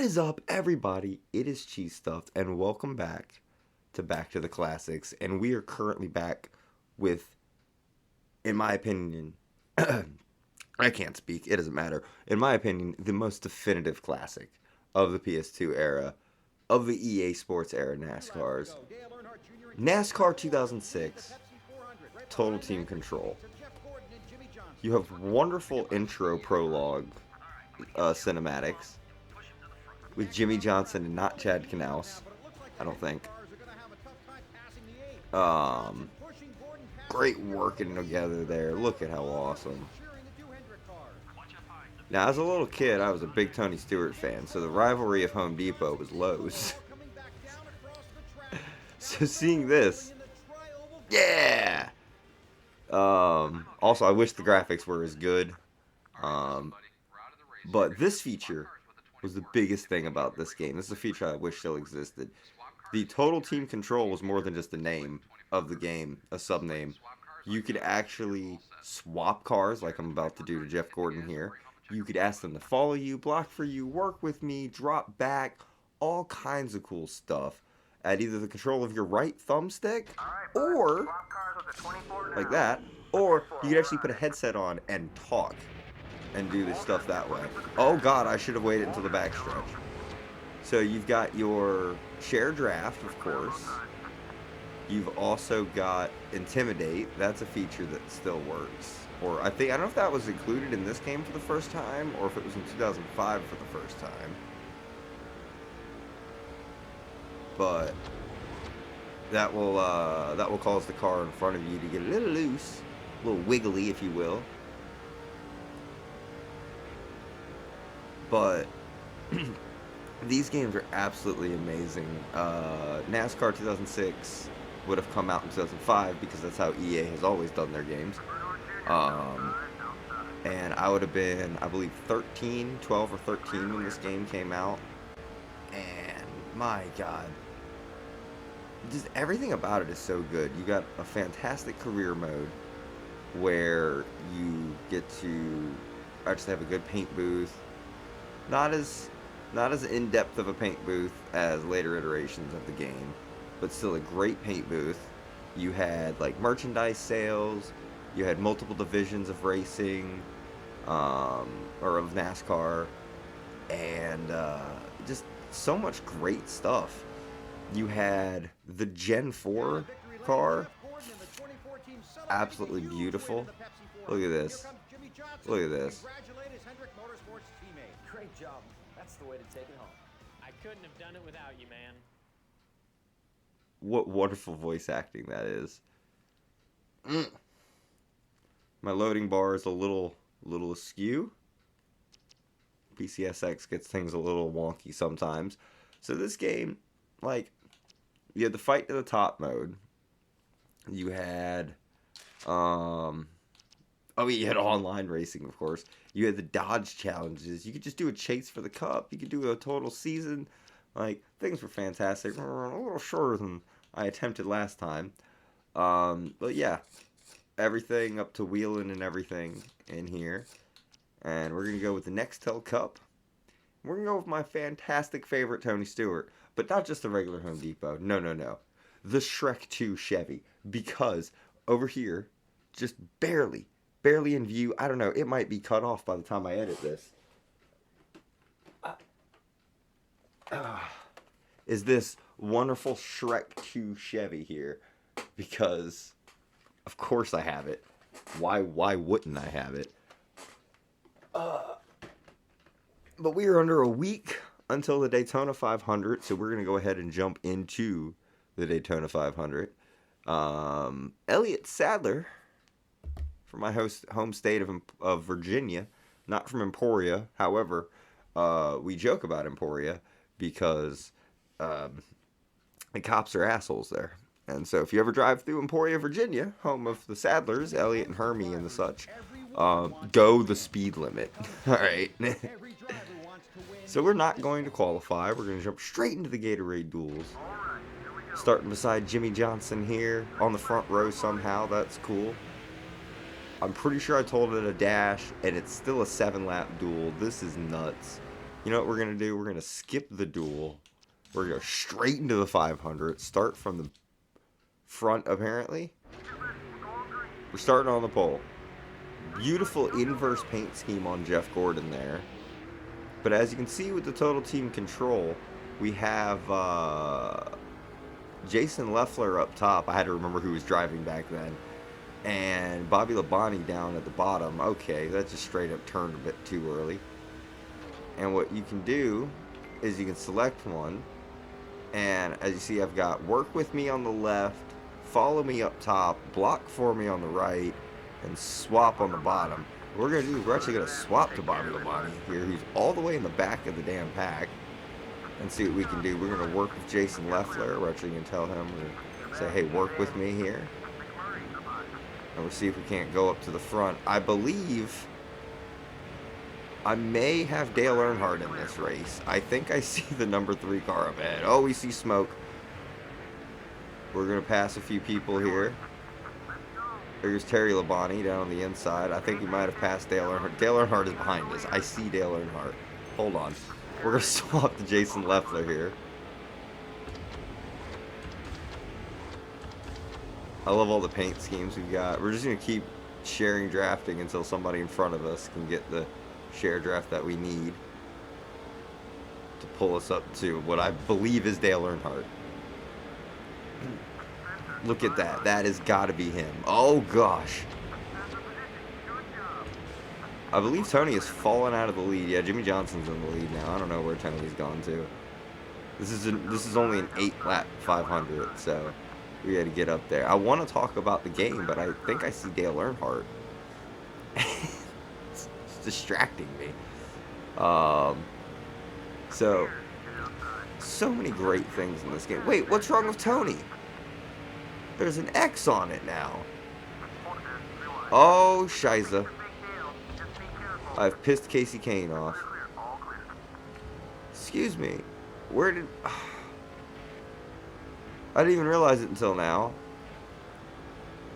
Is up, everybody? It is Cheese Stuffed, and welcome back to the Classics. And we are currently back with, in my opinion, I can't speak, it doesn't matter. In my opinion, the most definitive classic of the PS2 era, of the EA Sports era NASCARs. NASCAR 2006, Total Team Control. You have wonderful intro prologue cinematics with Jimmy Johnson and not Chad Knaus, I don't think. Great working together there. Look at how awesome. Now, as a little kid, I was a big Tony Stewart fan, so the rivalry of Home Depot was Lowe's. So seeing this, yeah! Also, I wish the graphics were as good. But this feature was the biggest thing about this game. This is a feature I wish still existed. The Total Team Control was more than just a name of the game, a sub-name. You could actually swap cars, like I'm about to do to Jeff Gordon here. You could ask them to follow you, block for you, work with me, drop back, all kinds of cool stuff at either the control of your right thumbstick, or, like that, or you could actually put a headset on and talk and do this stuff that way. Oh god, I should have waited until the backstretch. So you've got your share draft, of course. You've also got Intimidate. That's a feature that still works. Or I don't know if that was included in this game for the first time, or if it was in 2005 for the first time. But that will cause the car in front of you to get a little loose, a little wiggly, if you will. But these games are absolutely amazing. NASCAR 2006 would have come out in 2005 because that's how EA has always done their games. And I would have been, I believe, 12 or 13 when this game came out. And my god, just everything about it is so good. You got a fantastic career mode where you get to actually have a good paint booth. Not as in-depth of a paint booth as later iterations of the game, but still a great paint booth. You had like merchandise sales, you had multiple divisions of racing, or of NASCAR, and just so much great stuff. You had the Gen 4 car, absolutely beautiful. Look at this. Look at this. Great job. That's the way to take it home. I couldn't have done it without you, man. What wonderful voice acting that is. My loading bar is a little askew. PCSX gets things a little wonky sometimes. So this game, like, you had the fight to the top mode. You had, you had online racing, of course. You had the Dodge challenges. You could just do a chase for the cup. You could do a total season. Like, things were fantastic. A little shorter than I attempted last time. But yeah, everything up to wheeling and everything in here. And we're going to go with the Nextel Cup. We're going to go with my fantastic favorite Tony Stewart. But not just the regular Home Depot. No. The Shrek 2 Chevy. Because over here, just barely in view. I don't know. It might be cut off by the time I edit this. Is this wonderful Shrek 2 Chevy here. Because, of course I have it. Why wouldn't I have it? But we are under a week until the Daytona 500. So we're going to go ahead and jump into the Daytona 500. Elliott Sadler, from my home state of Virginia, not from Emporia. However, we joke about Emporia because the cops are assholes there. And so if you ever drive through Emporia, Virginia, home of the Sadlers, Elliot and Hermie and the such, go the speed limit. All right. So we're not going to qualify. We're going to jump straight into the Gatorade duels. Starting beside Jimmy Johnson here on the front row somehow. That's cool. I'm pretty sure I told it a dash, and it's still a 7-lap duel. This is nuts. You know what we're going to do? We're going to skip the duel. We're going to go straight into the 500. Start from the front, apparently. We're starting on the pole. Beautiful inverse paint scheme on Jeff Gordon there. But as you can see with the total team control, we have Jason Leffler up top. I had to remember who was driving back then. And Bobby Labonte down at the bottom. Okay, that just straight up turned a bit too early. And what you can do is you can select one. And as you see, I've got work with me on the left, follow me up top, block for me on the right, and swap on the bottom. What we're going to do is we're actually going to swap to Bobby Labonte here, who's all the way in the back of the damn pack, and see what we can do. We're going to work with Jason Leffler. We're actually going to tell him to say, hey, work with me here. And we'll see if we can't go up to the front. I believe I may have Dale Earnhardt in this race. I think I see the number 3 car up ahead. Oh, we see smoke. We're going to pass a few people here. There's Terry Labonte down on the inside. I think we might have passed Dale Earnhardt. Dale Earnhardt is behind us. I see Dale Earnhardt. Hold on. We're going to swap to Jason Leffler here. I love all the paint schemes we've got. We're just going to keep sharing drafting until somebody in front of us can get the share draft that we need to pull us up to what I believe is Dale Earnhardt. Look at that. That has got to be him. Oh, gosh. I believe Tony has fallen out of the lead. Yeah, Jimmy Johnson's in the lead now. I don't know where Tony's gone to. This is only an 8-lap 500, so we got to get up there. I want to talk about the game, but I think I see Dale Earnhardt. It's distracting me. So many great things in this game. Wait, what's wrong with Tony? There's an X on it now. Oh, shiza. I've pissed Casey Kane off. Excuse me. Where did... I didn't even realize it until now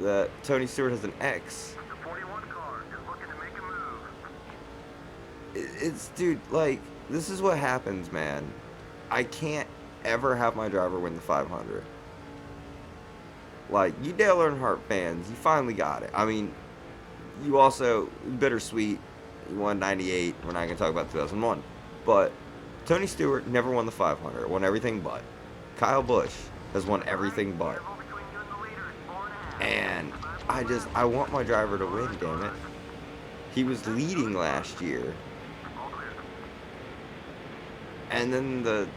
that Tony Stewart has an X. It's, dude, like, this is what happens, man. I can't ever have my driver win the 500. Like, you Dale Earnhardt fans, you finally got it. I mean, you also, bittersweet, you won 98. We're not going to talk about 2001. But Tony Stewart never won the 500. Won everything but. Kyle Busch has won everything but. And I want my driver to win, damn it. He was leading last year. And then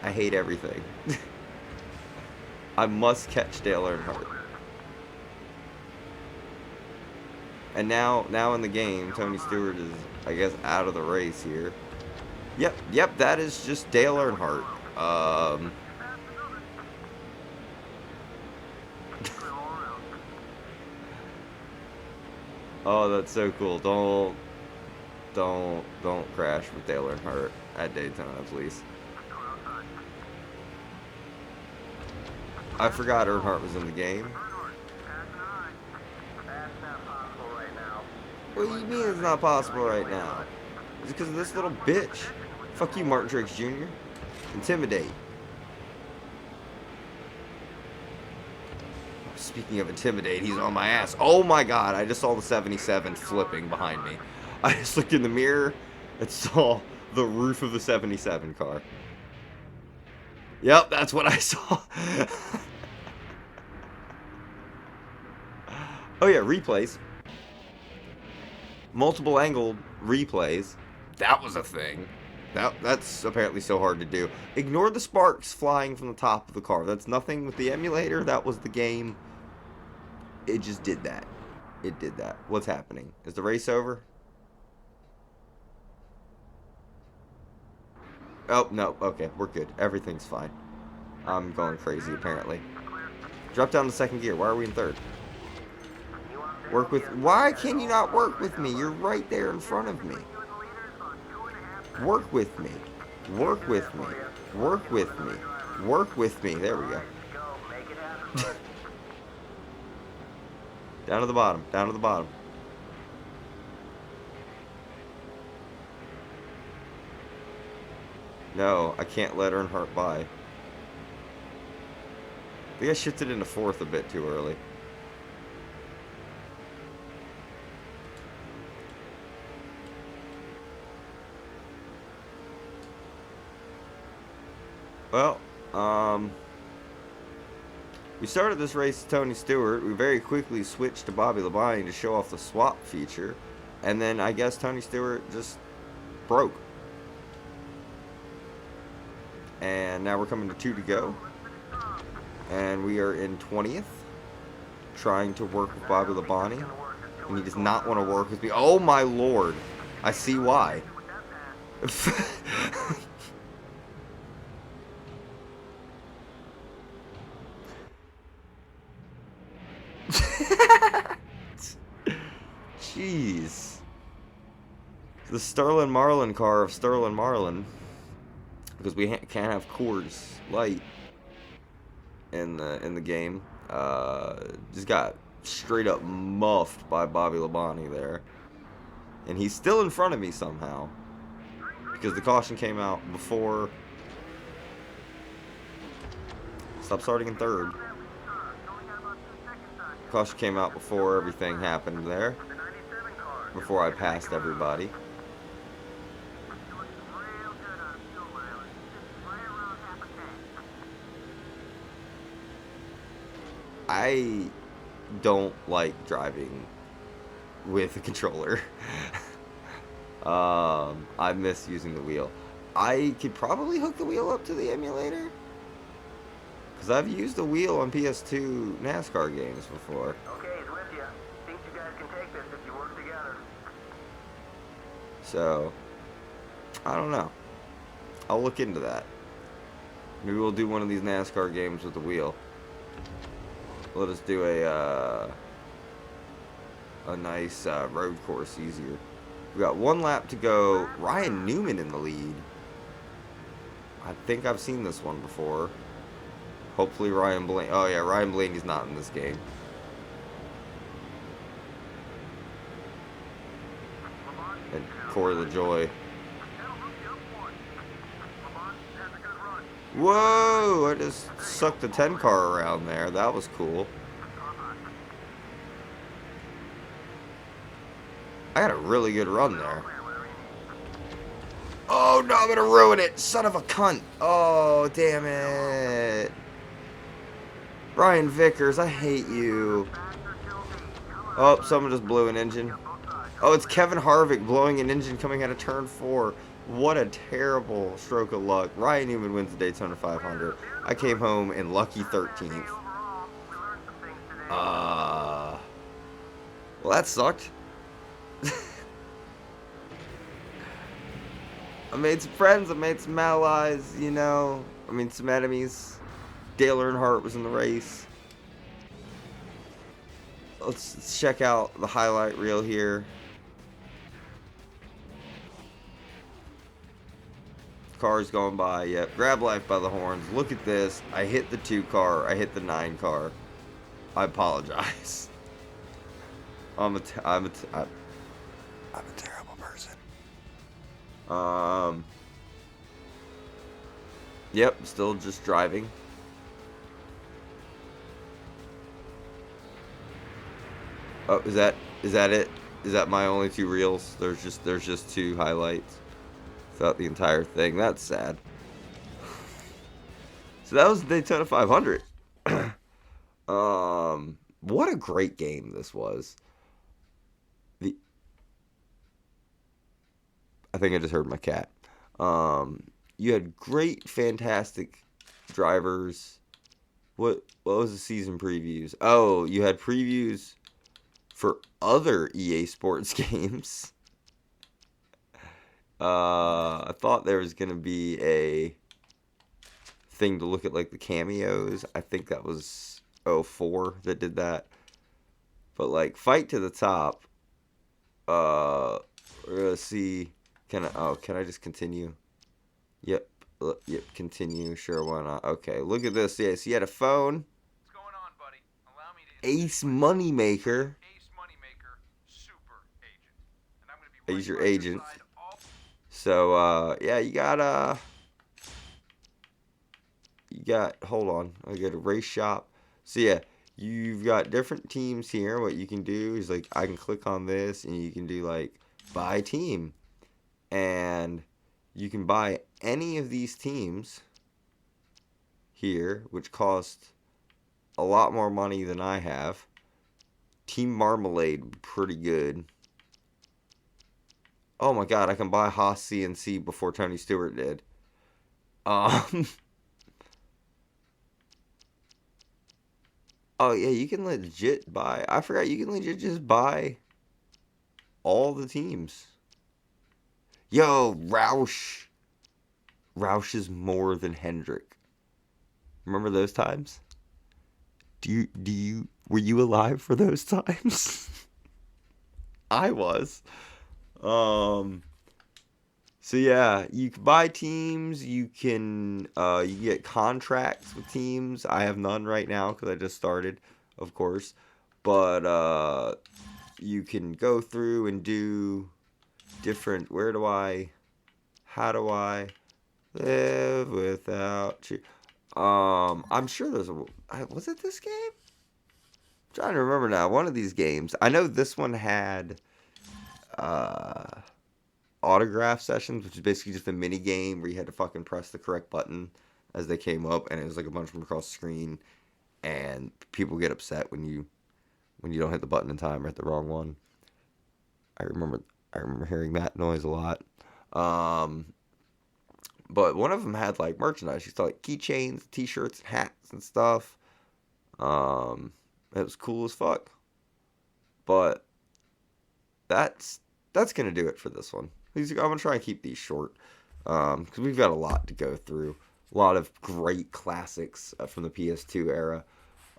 I hate everything. I must catch Dale Earnhardt. And now in the game, Tony Stewart is, I guess, out of the race here. Yep, that is just Dale Earnhardt. Oh, that's so cool. Don't crash with Dale Earnhardt at Daytona, please. I forgot Earnhardt was in the game. What do you mean it's not possible right now? It's because of this little bitch. Fuck you, Martin Truex Jr. Intimidate. Speaking of intimidate, he's on my ass. Oh my god, I just saw the 77 flipping behind me. I just looked in the mirror and saw the roof of the 77 car. Yep, that's what I saw. Oh yeah, replays. Multiple angle replays. That was a thing. That's apparently so hard to do. Ignore the sparks flying from the top of the car. That's nothing with the emulator. That was the game. It just did that. It did that. What's happening? Is the race over? Oh, no. Okay, we're good. Everything's fine. I'm going crazy, apparently. Drop down to second gear. Why are we in third? Work with... Why can you not work with me? You're right there in front of me. Work with me. Work with me. Work with me. Work with me. There we go. Down to the bottom. Down to the bottom. No, I can't let Earnhardt by. I think I shifted into fourth a bit too early. Well, we started this race with Tony Stewart. We very quickly switched to Bobby Labonte to show off the swap feature. And then I guess Tony Stewart just broke. And now we're coming to 2 to go. And we are in 20th. Trying to work with Bobby Labonte. And he does not want to work with me. Oh my lord. I see why. Jeez. The Sterling Marlin car of Sterling Marlin. Because we can't have Coors Light in the game. Just got straight up muffed by Bobby Labonte there. And he's still in front of me somehow. Because the caution came out before. Stop starting in third. Caution came out before everything happened there. Before I passed everybody. I don't like driving with a controller. I miss using the wheel. I could probably hook the wheel up to the emulator. Because I've used the wheel on PS2 NASCAR games before. Okay, it's with you. Think you guys can take this if you work together. So, I don't know. I'll look into that. Maybe we'll do one of these NASCAR games with the wheel. Let us do a nice road course easier. We got 1 lap to go. Ryan Newman in the lead. I think I've seen this one before. Hopefully Ryan Blaney. Oh yeah, Ryan Blaney's not in this game. And Corey LaJoy. Whoa! I just sucked the 10 car around there. That was cool. I got a really good run there. Oh no, I'm gonna ruin it! Son of a cunt! Oh, damn it! Brian Vickers, I hate you. Oh, someone just blew an engine. Oh, it's Kevin Harvick blowing an engine coming out of turn 4. What a terrible stroke of luck. Ryan Newman wins the Daytona 500. I came home in lucky 13th. Well, that sucked. I made some friends. I made some allies, you know. I mean, some enemies. Dale Earnhardt was in the race. Let's check out the highlight reel here. Cars going by. Yep. Grab life by the horns. Look at this. I hit the 2 car. I hit the 9 car. I apologize. I'm a terrible person. Yep. Still just driving. Oh, is that it? Is that my only 2 reels? There's just 2 highlights throughout the entire thing. That's sad. So that was the Daytona 500. What a great game this was. I think I just heard my cat. You had great, fantastic drivers. What was the season previews? Oh, you had previews for other EA Sports games. I thought there was going to be a thing to look at, like, the cameos. I think that was 04 that did that. But, like, Fight to the Top. We're going to see. Can I just continue? Yep. Yep, continue. Sure, why not? Okay, look at this. Yeah, so you had a phone. What's going on, buddy? Allow me to Ace Moneymaker. Ace Moneymaker, super agent. And I'm going to be He's your right agent. beside all So, yeah, you got you got, hold on, I go to race shop. So yeah, you've got different teams here. What you can do is like, I can click on this and you can do like buy team. And you can buy any of these teams here, which cost a lot more money than I have. Team Marmalade would be pretty good. Oh my god, I can buy Haas CNC before Tony Stewart did. Um, oh yeah, you can legit buy. I forgot you can legit just buy all the teams. Yo, Roush. Roush is more than Hendrick. Remember those times? Were you alive for those times? I was. Um, so yeah, you can buy teams, you can get contracts with teams. I have none right now because I just started, of course. But you can go through and do different, how do I live without you? I'm sure there's was it this game? I'm trying to remember now. One of these games. I know this one had uh autograph sessions, which is basically just a mini game where you had to fucking press the correct button as they came up, and it was like a bunch of them across the screen, and people get upset when you don't hit the button in time or hit the wrong one. I remember hearing that noise a lot. But one of them had like merchandise. You saw like keychains, t-shirts, hats, and stuff. It was cool as fuck. But that's gonna do it for this one. I'm gonna try and keep these short, because we've got a lot to go through. A lot of great classics from the PS2 era.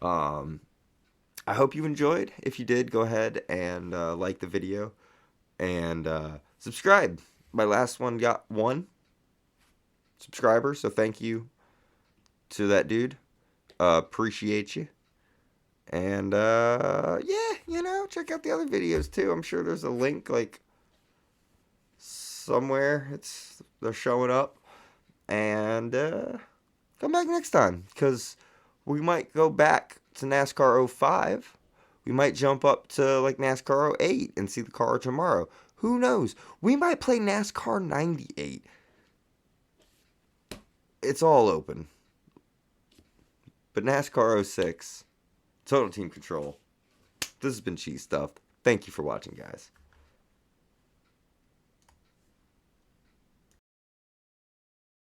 I hope you enjoyed. If you did, go ahead and like the video and subscribe. My last one got 1 subscriber, so thank you to that dude. Appreciate you. And yeah, check out the other videos too. I'm sure there's a link like somewhere. They're showing up. And come back next time, because we might go back to NASCAR '05. We might jump up to like NASCAR '08 and see the car tomorrow. Who knows? We might play NASCAR '98. It's all open. But NASCAR '06, Total Team Control. This has been Cheese Stuff. Thank you for watching, guys.